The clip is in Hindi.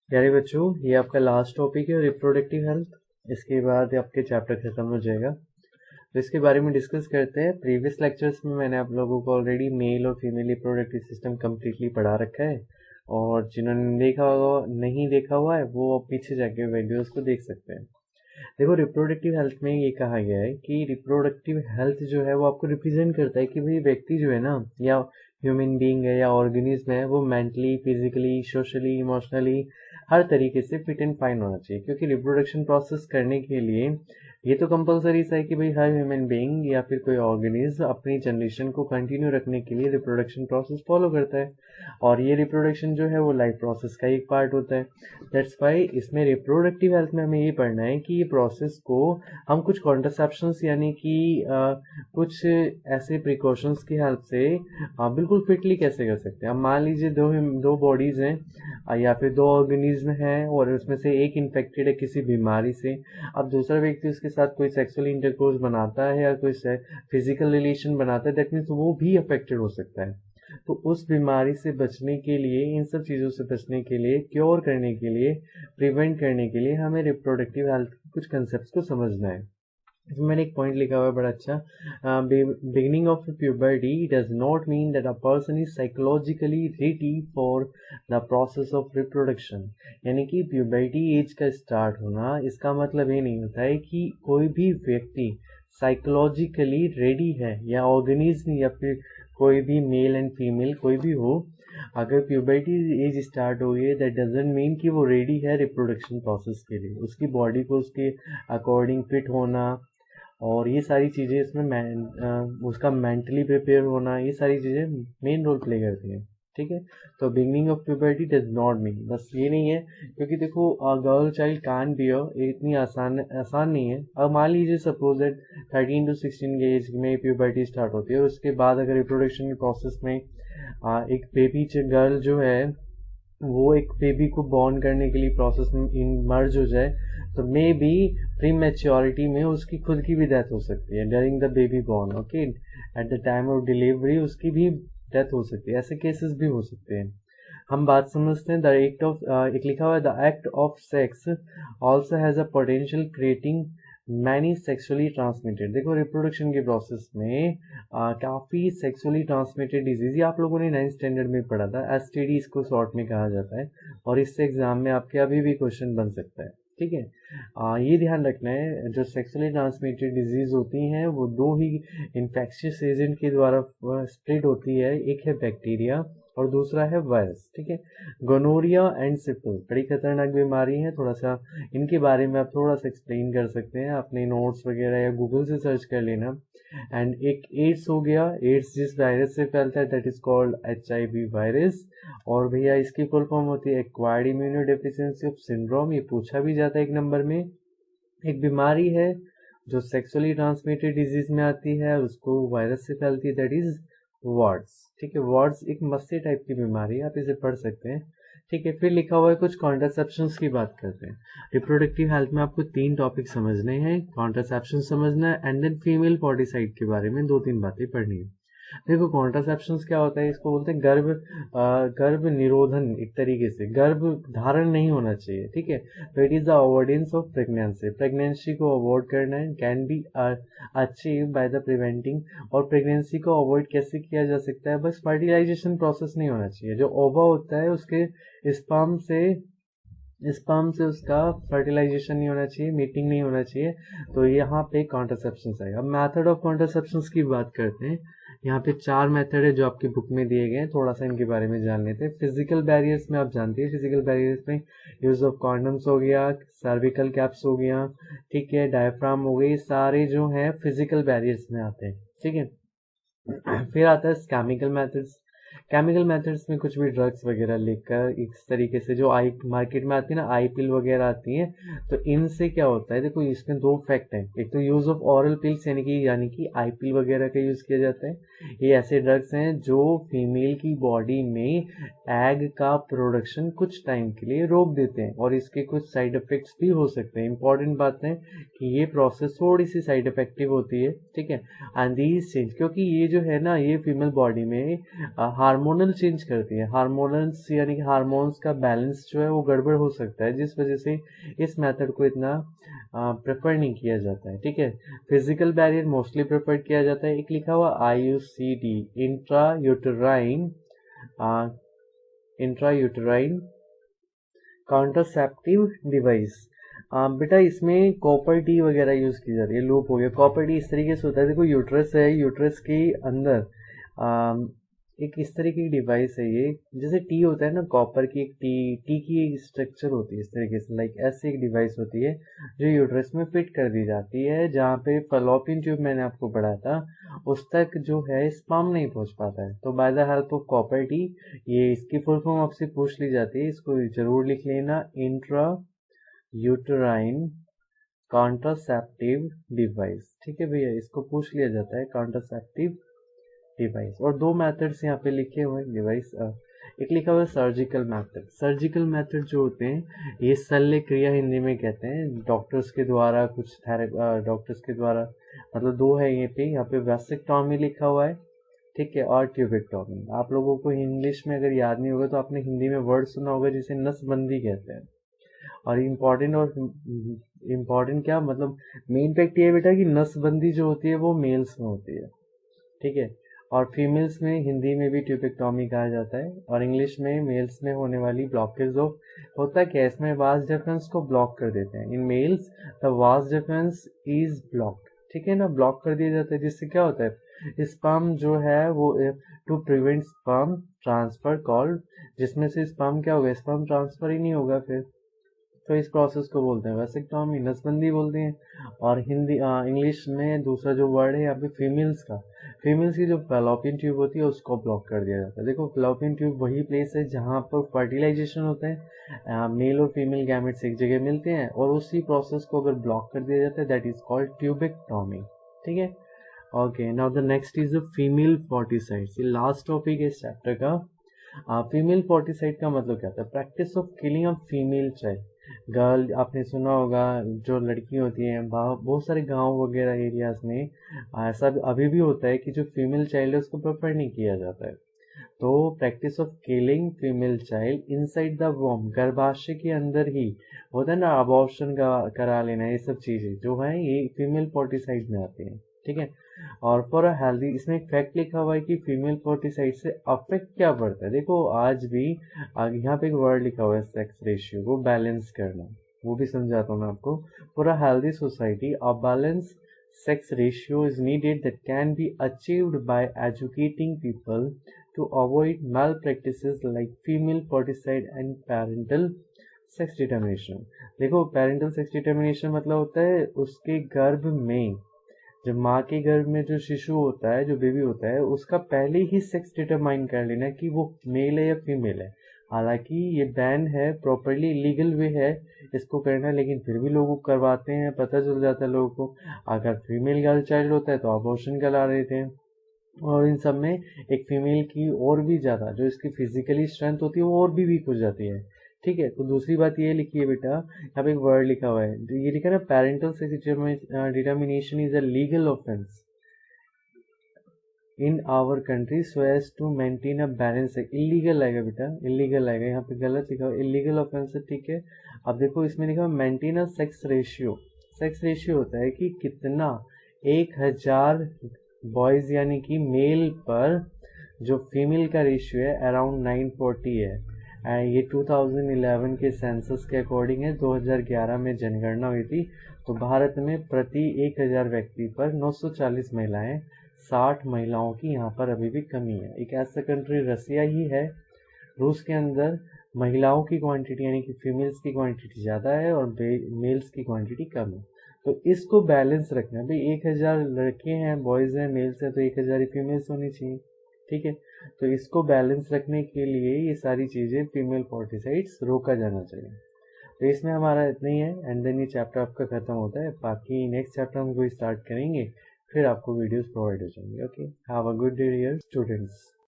प्यारे बच्चों, ये आपका लास्ट टॉपिक है रिप्रोडक्टिव हेल्थ। इसके बाद आपके चैप्टर खत्म हो जाएगा, तो इसके बारे में डिस्कस करते हैं। प्रीवियस लेक्चर्स में मैंने आप लोगों को ऑलरेडी मेल और फीमेल रिप्रोडक्टिव सिस्टम कम्प्लीटली पढ़ा रखा है, और जिन्होंने नहीं देखा हुआ है वो पीछे जाके वीडियोस को देख सकते हैं। देखो, रिप्रोडक्टिव हेल्थ में ये कहा गया है कि रिप्रोडक्टिव हेल्थ जो है वो आपको रिप्रेजेंट करता है कि भाई व्यक्ति जो है ना, या ह्यूमन बीइंग है या ऑर्गेनिज्म है, वो मेंटली, फिजिकली, सोशली, इमोशनली हर तरीके से फिट एंड फाइन होना चाहिए। क्योंकि रिप्रोडक्शन प्रोसेस करने के लिए ये तो कंपलसरी है कि भाई हर ह्यूमन बीइंग या फिर कोई ऑर्गेनिज्म अपनी जनरेशन को कंटिन्यू रखने के लिए रिप्रोडक्शन प्रोसेस फॉलो करता है, और ये रिप्रोडक्शन जो है वो लाइफ प्रोसेस का एक पार्ट होता है। दैट्स वाई इसमें रिप्रोडक्टिव हेल्थ में हमें ये पढ़ना है कि ये प्रोसेस को हम कुछ कॉन्ट्रासेप्शंस यानी कि कुछ ऐसे प्रिकॉशंस की हेल्प से बिल्कुल फिटली कैसे कर सकते हैं। अब मान लीजिए दो बॉडीज हैं, या फिर दो ऑर्गेनिज्म हैं, और उसमें से एक इन्फेक्टेड है किसी बीमारी से। अब दूसरा व्यक्ति उसके साथ कोई सेक्सुअल इंटरकोर्स बनाता है या कोई फिजिकल रिलेशन बनाता है, दैट मीन्स वो भी अफेक्टेड हो सकता है। तो उस बीमारी से बचने के लिए, इन सब चीज़ों से बचने के लिए, क्योर करने के लिए, प्रिवेंट करने के लिए हमें रिप्रोडक्टिव हेल्थ के कुछ कंसेप्ट को समझना है। इसमें मैंने एक पॉइंट लिखा हुआ है बड़ा अच्छा, beginning of puberty does not mean that a person is psychologically ready for the process of reproduction. यानी कि प्यूबर्टी एज का स्टार्ट होना, इसका मतलब ये नहीं होता है कि कोई भी व्यक्ति साइकोलॉजिकली रेडी है, या ऑर्गेनिज्म या फिर कोई भी मेल एंड फीमेल कोई भी हो, अगर प्यूबर्टी एज स्टार्ट हो गई, दैट डजंट मीन कि वो रेडी है रिप्रोडक्शन प्रोसेस के लिए। उसकी बॉडी को उसके अकॉर्डिंग फिट होना और ये सारी चीज़ें इसमें उसका मेंटली प्रिपेयर होना, ये सारी चीज़ें मेन रोल प्ले करती हैं। ठीक है, तो beginning of puberty does not mean, बस ये नहीं है। क्योंकि देखो, गर्ल चाइल्ड कान बियर इतनी आसान नहीं है। अब मान लीजिए सपोज दैट 13 to 16 के एज में प्यूबर्टी स्टार्ट होती है, और उसके बाद अगर रिप्रोडक्शन के प्रोसेस में एक बेबी गर्ल जो है वो एक बेबी को बॉर्न करने के लिए प्रोसेस में मर्ज हो जाए, तो मे बी प्री मेच्योरिटी में उसकी खुद की भी डेथ हो सकती है during the baby born. Okay, at the time of delivery उसकी भी डेथ हो सकती है। ऐसे केसेस भी हो सकते हैं। हम बात समझते हैं। द एक्ट ऑफ एक लिखा हुआ है, the act of sex also has a potential creating many sexually transmitted. देखो, रिप्रोडक्शन के प्रोसेस में काफ़ी सेक्सुअली ट्रांसमिटेड डिजीज, ये आप लोगों ने 9th स्टैंडर्ड में पढ़ा था, एसटीडी इसको शॉर्ट में कहा जाता है, और इससे एग्जाम में आपके अभी भी क्वेश्चन बन सकता है। ठीक है, ये ध्यान रखना है, जो सेक्सुअली ट्रांसमिटेड डिजीज होती हैं वो दो ही इन्फेक्शियस एजेंट के द्वारा स्प्रेड होती है। एक है बैक्टीरिया और दूसरा है वायरस। ठीक है, गोनोरिया एंड सिफिलिस बड़ी खतरनाक बीमारी है। थोड़ा सा इनके बारे में आप थोड़ा सा एक्सप्लेन कर सकते हैं, अपने नोट्स वगैरह या गूगल से सर्च कर लेना। एंड एक एड्स हो गया, एड्स जिस वायरस से फैलता है, that is called HIV virus. और भैया इसकी फुल फॉर्म होती है acquired immuno deficiency of syndrome. ये पूछा भी जाता है एक नंबर में। एक बीमारी है जो सेक्सुअली ट्रांसमिटेड डिजीज में आती है, उसको वायरस से फैलती है, दैट इज वार्ड्स। ठीक है, वार्ड्स एक मस्से टाइप की बीमारी है, आप इसे पढ़ सकते हैं। ठीक है, फिर लिखा हुआ है कुछ कॉन्ट्रासेप्शंस की बात करते हैं। रिप्रोडक्टिव हेल्थ में आपको 3 टॉपिक समझने हैं, कॉन्ट्रासेप्शन समझना है, एंड देन फीमेल पॉडिसाइड के बारे में 2-3 बातें पढ़नी है। देखो, कॉन्ट्रासेप्शंस क्या होता है, इसको बोलते हैं गर्भ निरोधन। एक तरीके से गर्भ धारण नहीं होना चाहिए। ठीक है, तो it is the avoidance of pregnancy. Pregnancy को अवॉइड करना है, can be achieve by the preventing. और प्रेगनेंसी को अवॉइड कैसे किया जा सकता है, बस फर्टिलाइजेशन प्रोसेस नहीं होना चाहिए। जो ओवा होता है उसके स्पर्म से उसका फर्टिलाइजेशन नहीं होना चाहिए, मीटिंग नहीं होना चाहिए। तो यहाँ पे कॉन्ट्रासेप्शन आएगा। मेथड ऑफ कॉन्ट्रासेप्शन की बात करते हैं। यहाँ पे 4 मेथड है जो आपकी बुक में दिए गए हैं, थोड़ा सा इनके बारे में जान लेते हैं। फिजिकल बैरियर्स में आप जानते हैं, फिजिकल बैरियर्स में यूज ऑफ कॉन्डम्स हो गया, सर्विकल कैप्स हो गया, ठीक है, डायफ्राम हो गई, सारे जो है फिजिकल बैरियर्स में आते हैं। ठीक है, फिर आता है केमिकल मेथड्स। केमिकल मेथड्स में कुछ भी ड्रग्स वगैरह लेकर इस तरीके से जो मार्केट में आती है ना, आई पिल वगैरह आती हैं, तो इनसे क्या होता है, देखो इसमें 2 फैक्ट हैं। एक तो यूज ऑफ ऑरल पिल्स यानी कि आई पिल वगैरह का यूज किया जाता है। ये ऐसे ड्रग्स हैं जो फीमेल की बॉडी में एग का प्रोडक्शन कुछ टाइम के लिए रोक देते हैं, और इसके कुछ साइड इफेक्ट्स भी हो सकते हैं। इंपॉर्टेंट बात है कि ये प्रोसेस थोड़ी सी साइड इफेक्टिव होती है। ठीक है, एंड दीज चेंज, क्योंकि ये जो है ना, ये फीमेल बॉडी में हार्मोनल चेंज करती है। हार्मोनल्स यानी कि हार्मोन्स का बैलेंस जो है वो गड़बड़ हो सकता है, जिस वजह से इस मेथड को इतना प्रेफर नहीं किया जाता है। ठीक है, फिजिकल बैरियर मोस्टली प्रेफर किया जाता है। एक लिखा हुआ IUCD, intra uterine contraceptive device. बेटा इसमें कॉपर टी वगैरह यूज की जाती है। लूप हो गया, कॉपर टी इस तरीके से होता है, देखो यूट्रस है, यूट्रस के अंदर एक इस तरीके की डिवाइस है ये, जैसे टी होता है ना, कॉपर की एक टी की एक स्ट्रक्चर होती है इस तरीके से, लाइक ऐसी एक डिवाइस होती है जो यूट्रस में फिट कर दी जाती है, जहाँ पे फलोपियन ट्यूब मैंने आपको पढ़ाया था उस तक जो है स्पर्म नहीं पहुंच पाता है। तो by the help of copper T, ये इसकी फुल फॉर्म आपसे पूछ ली जाती है, इसको जरूर लिख लेना, इंट्रा यूटेराइन कॉन्ट्रासेप्टिव डिवाइस। ठीक है भैया, इसको पूछ लिया जाता है कॉन्ट्रासेप्टिव डिवाइस। और दो मेथड्स यहाँ पे लिखे हुए हैं डिवाइस। एक लिखा हुआ है सर्जिकल मेथड। सर्जिकल मेथड जो होते हैं ये शल्य क्रिया हिंदी में कहते हैं, डॉक्टर्स के द्वारा, कुछ डॉक्टर्स के द्वारा, मतलब दो है यहाँ पे वैसेक्टॉमी लिखा हुआ है, ठीक है, और ट्यूबेक्टॉमी। आप लोगों को इंग्लिश में अगर याद नहीं होगा तो आपने हिंदी में वर्ड सुना होगा जिसे नसबंदी कहते हैं। और इम्पोर्टेंट क्या मतलब, मेन फैक्ट ये है बेटा कि नसबंदी जो होती है वो मेल्स में होती है, ठीक है, और फीमेल्स में हिंदी में भी ट्यूबेक्टॉमी कहा जाता है, और इंग्लिश में मेल्स में होने वाली ब्लॉकेज ऑफ, होता क्या है इसमें, वास डिफरेंस को ब्लॉक कर देते हैं। In males the vas deferens is blocked, ठीक है ना, ब्लॉक कर दिया जाता है, जिससे क्या होता है स्पर्म जो है वो, to prevent sperm transfer called, जिसमें से स्पर्म क्या होगा, स्पर्म ट्रांसफर ही नहीं होगा फिर, तो इस प्रोसेस को बोलते हैं वैसेक्टॉमी, नसबंदी बोलते हैं। और हिंदी इंग्लिश में दूसरा जो वर्ड है यहाँ पे फीमेल्स का, फीमेल्स की जो फैलोपियन ट्यूब होती है उसको ब्लॉक कर दिया जाता है। देखो फैलोपियन ट्यूब वही प्लेस है जहाँ पर फर्टिलाइजेशन होता है, मेल और फीमेल गैमेट्स एक जगह मिलते हैं, और उसी प्रोसेस को अगर ब्लॉक कर दिया जाता है दैट इज कॉल्ड ट्यूबेक्टॉमी। ठीक है, okay, now the next is female foeticides. ये लास्ट टॉपिक है इस चैप्टर का। फीमेल फोर्टिसाइड का मतलब क्या होता है, practice of killing of female child. Girl, आपने सुना होगा जो लड़की होती हैं, बहुत सारे गांव वगैरह एरियाज में ऐसा अभी भी होता है कि जो फीमेल चाइल्ड है उसको प्रेफर नहीं किया जाता है। तो practice of killing female child inside the womb, गर्भाशय के अंदर ही होता है ना, अबॉर्शन करा लेना, ये सब चीजें जो है ये फीमेल फोर्टिसाइड में आती हैं। ठीक है, और फॉर अ हेल्दी, इसमें एक फैक्ट लिखा हुआ है कि फीमेल फोर्टिसाइड से अफेक्ट क्या पड़ता है। देखो आज भी यहाँ पे एक वर्ड लिखा हुआ है सेक्स रेशियो को बैलेंस करना, वो भी समझाता हूँ मैं आपको। For a healthy society a balance sex ratio is needed that can be achieved by educating people to avoid malpractices like female foeticide and parental sex determination। देखो parental sex determination मतलब होता है उसके गर्भ में, जब माँ के गर्भ में जो शिशु होता है, जो बेबी होता है, उसका पहले ही सेक्स डिटरमाइन कर लेना कि वो मेल है या फीमेल है। हालांकि ये बैन है, प्रॉपरली लीगल वे है इसको करना, लेकिन फिर भी लोग करवाते हैं, पता चल जाता है लोगों को। अगर फीमेल गर्ल चाइल्ड होता है तो अबॉर्शन करा देते हैं। और इन सब में एक फीमेल की और भी ज़्यादा जो इसकी फिजिकली स्ट्रेंथ होती है वो और भी वीक हो जाती है। ठीक है, तो दूसरी बात ये लिखी है बेटा, यहाँ पे एक वर्ड लिखा हुआ है, ये लिखा है ना, parental sex determination is a legal offence in our country so as to maintain a balance. Illegal आएगा बेटा, इलीगल आएगा, यहाँ पे गलत लिखा हुआ, इलीगल ऑफेंस है। ठीक है, अब देखो इसमें लिखा हुआ maintain a sex ratio. Sex ratio होता है कि कितना 1000 बॉयज यानी कि मेल पर जो फीमेल का रेशियो है अराउंड 940 है। ये 2011 के सेंसस के अकॉर्डिंग है, 2011 में जनगणना हुई थी, तो भारत में प्रति 1000 व्यक्ति पर 940 महिलाएं, 60 महिलाओं की यहाँ पर अभी भी कमी है। एक ऐसा कंट्री रसिया ही है, रूस के अंदर महिलाओं की क्वांटिटी यानी कि फीमेल्स की क्वांटिटी ज़्यादा है और मेल्स की क्वांटिटी कम है। तो इसको बैलेंस रखना भाई, 1000 लड़के हैं, बॉयज हैं, मेल्स हैं, तो 1000 ही फीमेल्स होनी चाहिए। ठीक है, तो इसको बैलेंस रखने के लिए ये सारी चीज़ें फीमेल फोर्टिसाइड्स रोका जाना चाहिए। तो इसमें हमारा इतना ही है, एंड देन ये चैप्टर आपका खत्म होता है। बाकी नेक्स्ट चैप्टर हम कोई स्टार्ट करेंगे, फिर आपको वीडियोस प्रोवाइड हो जाएंगे। Okay, have a good day dear students.